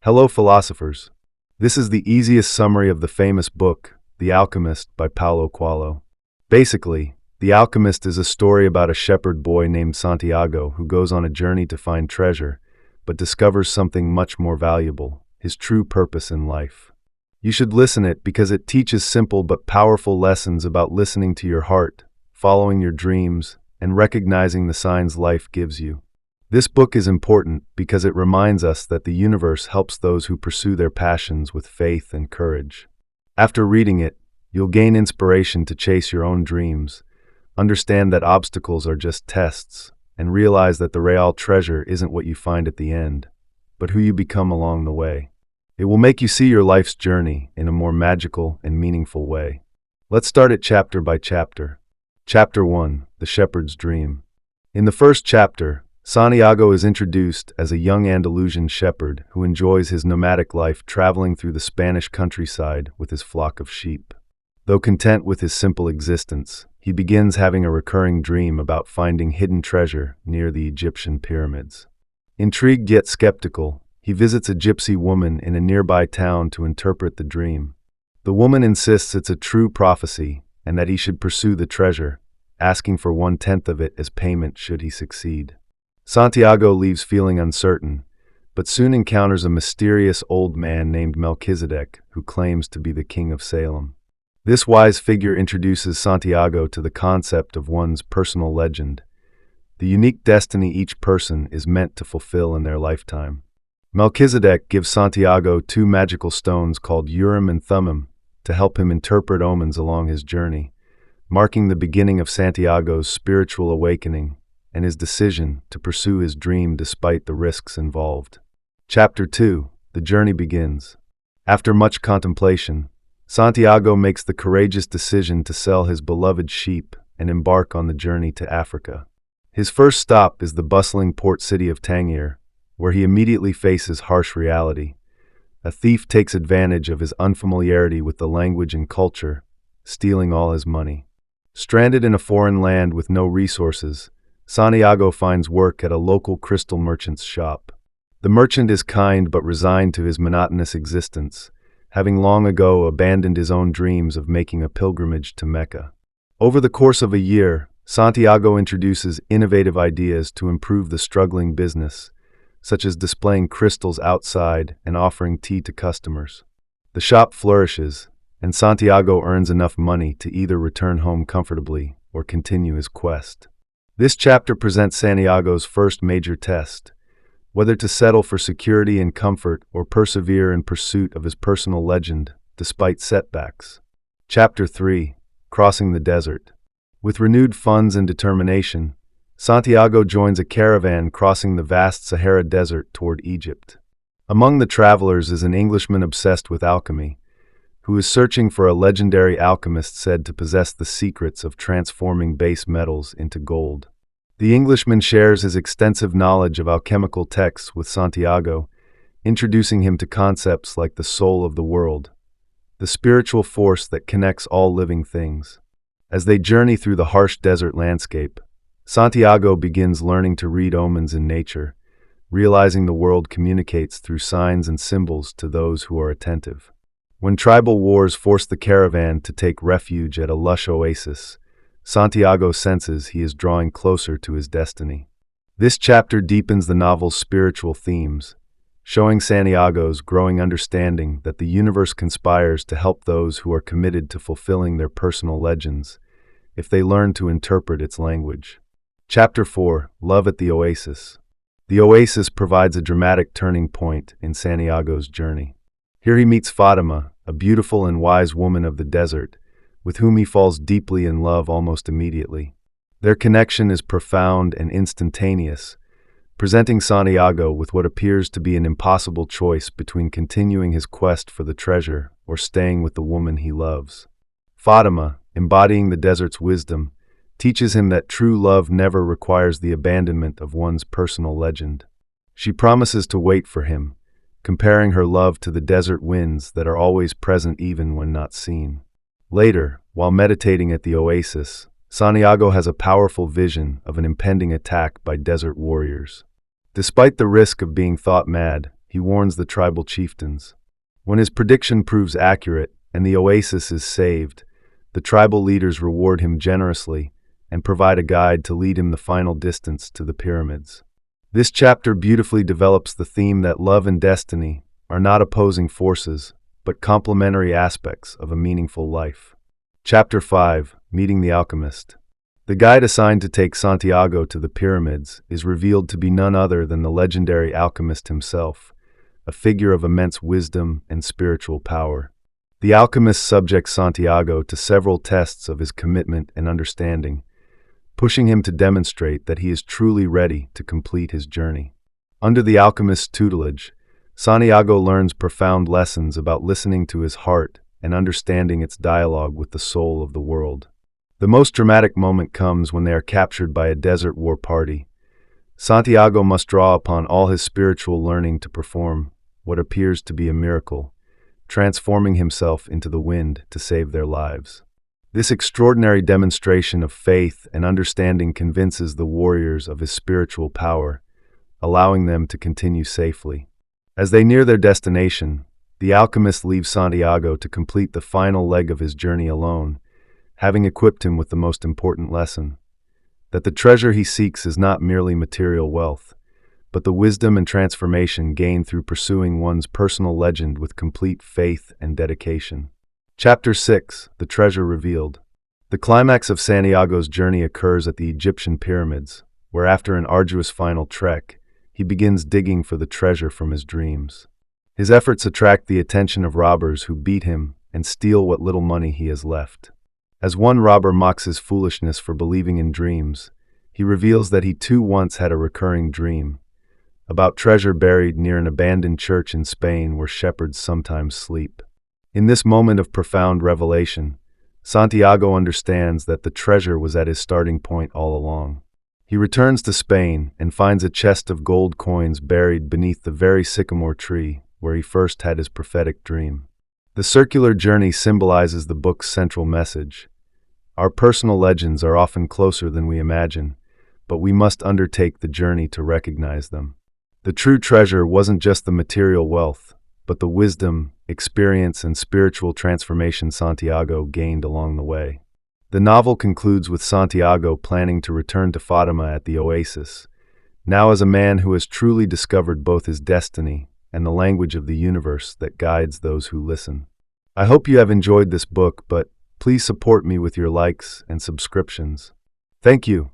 Hello, philosophers. This is the easiest summary of the famous book, The Alchemist by Paulo Coelho. Basically, The Alchemist is a story about a shepherd boy named Santiago who goes on a journey to find treasure, but discovers something much more valuable, his true purpose in life. You should listen it because it teaches simple but powerful lessons about listening to your heart, following your dreams, and recognizing the signs life gives you. This book is important because it reminds us that the universe helps those who pursue their passions with faith and courage. After reading it, you'll gain inspiration to chase your own dreams, understand that obstacles are just tests, and realize that the real treasure isn't what you find at the end, but who you become along the way. It will make you see your life's journey in a more magical and meaningful way. Let's start it chapter by chapter. Chapter 1: The Shepherd's Dream. In the first chapter, Santiago is introduced as a young Andalusian shepherd who enjoys his nomadic life traveling through the Spanish countryside with his flock of sheep. Though content with his simple existence, he begins having a recurring dream about finding hidden treasure near the Egyptian pyramids. Intrigued yet skeptical, he visits a gypsy woman in a nearby town to interpret the dream. The woman insists it's a true prophecy and that he should pursue the treasure, asking for 1/10 of it as payment should he succeed. Santiago leaves feeling uncertain, but soon encounters a mysterious old man named Melchizedek who claims to be the king of Salem. This wise figure introduces Santiago to the concept of one's personal legend, the unique destiny each person is meant to fulfill in their lifetime. Melchizedek gives Santiago 2 magical stones called Urim and Thummim to help him interpret omens along his journey, marking the beginning of Santiago's spiritual awakening and his decision to pursue his dream despite the risks involved. Chapter 2: The Journey Begins. After much contemplation, Santiago makes the courageous decision to sell his beloved sheep and embark on the journey to Africa. His first stop is the bustling port city of Tangier, where he immediately faces harsh reality. A thief takes advantage of his unfamiliarity with the language and culture, stealing all his money. Stranded in a foreign land with no resources, Santiago finds work at a local crystal merchant's shop. The merchant is kind but resigned to his monotonous existence, having long ago abandoned his own dreams of making a pilgrimage to Mecca. Over the course of a year, Santiago introduces innovative ideas to improve the struggling business, such as displaying crystals outside and offering tea to customers. The shop flourishes, and Santiago earns enough money to either return home comfortably or continue his quest. This chapter presents Santiago's first major test, whether to settle for security and comfort or persevere in pursuit of his personal legend, despite setbacks. Chapter 3: Crossing the Desert. With renewed funds and determination, Santiago joins a caravan crossing the vast Sahara Desert toward Egypt. Among the travelers is an Englishman obsessed with alchemy, who is searching for a legendary alchemist said to possess the secrets of transforming base metals into gold. The Englishman shares his extensive knowledge of alchemical texts with Santiago, introducing him to concepts like the soul of the world, the spiritual force that connects all living things. As they journey through the harsh desert landscape, Santiago begins learning to read omens in nature, realizing the world communicates through signs and symbols to those who are attentive. When tribal wars force the caravan to take refuge at a lush oasis, Santiago senses he is drawing closer to his destiny. This chapter deepens the novel's spiritual themes, showing Santiago's growing understanding that the universe conspires to help those who are committed to fulfilling their personal legends, if they learn to interpret its language. Chapter 4: Love at the Oasis. The oasis provides a dramatic turning point in Santiago's journey. Here he meets Fatima, a beautiful and wise woman of the desert, with whom he falls deeply in love almost immediately. Their connection is profound and instantaneous, presenting Santiago with what appears to be an impossible choice between continuing his quest for the treasure or staying with the woman he loves. Fatima, embodying the desert's wisdom, teaches him that true love never requires the abandonment of one's personal legend. She promises to wait for him, comparing her love to the desert winds that are always present even when not seen. Later, while meditating at the oasis, Santiago has a powerful vision of an impending attack by desert warriors. Despite the risk of being thought mad, he he warns the tribal chieftains. When his prediction proves accurate and the oasis is saved, the tribal leaders reward him generously and provide a guide to lead him the final distance to the pyramids. This chapter beautifully develops the theme that love and destiny are not opposing forces, but complementary aspects of a meaningful life. Chapter 5: Meeting the Alchemist. The guide assigned to take Santiago to the pyramids is revealed to be none other than the legendary alchemist himself, a figure of immense wisdom and spiritual power. The alchemist subjects Santiago to several tests of his commitment and understanding, pushing him to demonstrate that he is truly ready to complete his journey. Under the alchemist's tutelage, Santiago learns profound lessons about listening to his heart and understanding its dialogue with the soul of the world. The most dramatic moment comes when they are captured by a desert war party. Santiago must draw upon all his spiritual learning to perform what appears to be a miracle, transforming himself into the wind to save their lives. This extraordinary demonstration of faith and understanding convinces the warriors of his spiritual power, allowing them to continue safely. As they near their destination, the alchemist leaves Santiago to complete the final leg of his journey alone, having equipped him with the most important lesson: that the treasure he seeks is not merely material wealth, but the wisdom and transformation gained through pursuing one's personal legend with complete faith and dedication. Chapter 6: The Treasure Revealed. The climax of Santiago's journey occurs at the Egyptian pyramids, where after an arduous final trek, he begins digging for the treasure from his dreams. His efforts attract the attention of robbers who beat him and steal what little money he has left. As one robber mocks his foolishness for believing in dreams, he reveals that he too once had a recurring dream about treasure buried near an abandoned church in Spain where shepherds sometimes sleep. In this moment of profound revelation, Santiago understands that the treasure was at his starting point all along. He returns to Spain and finds a chest of gold coins buried beneath the very sycamore tree where he first had his prophetic dream. The circular journey symbolizes the book's central message. Our personal legends are often closer than we imagine, but we must undertake the journey to recognize them. The true treasure wasn't just the material wealth, but the wisdom, experience, and spiritual transformation Santiago gained along the way. The novel concludes with Santiago planning to return to Fatima at the oasis, now as a man who has truly discovered both his destiny and the language of the universe that guides those who listen. I hope you have enjoyed this book, but please support me with your likes and subscriptions. Thank you.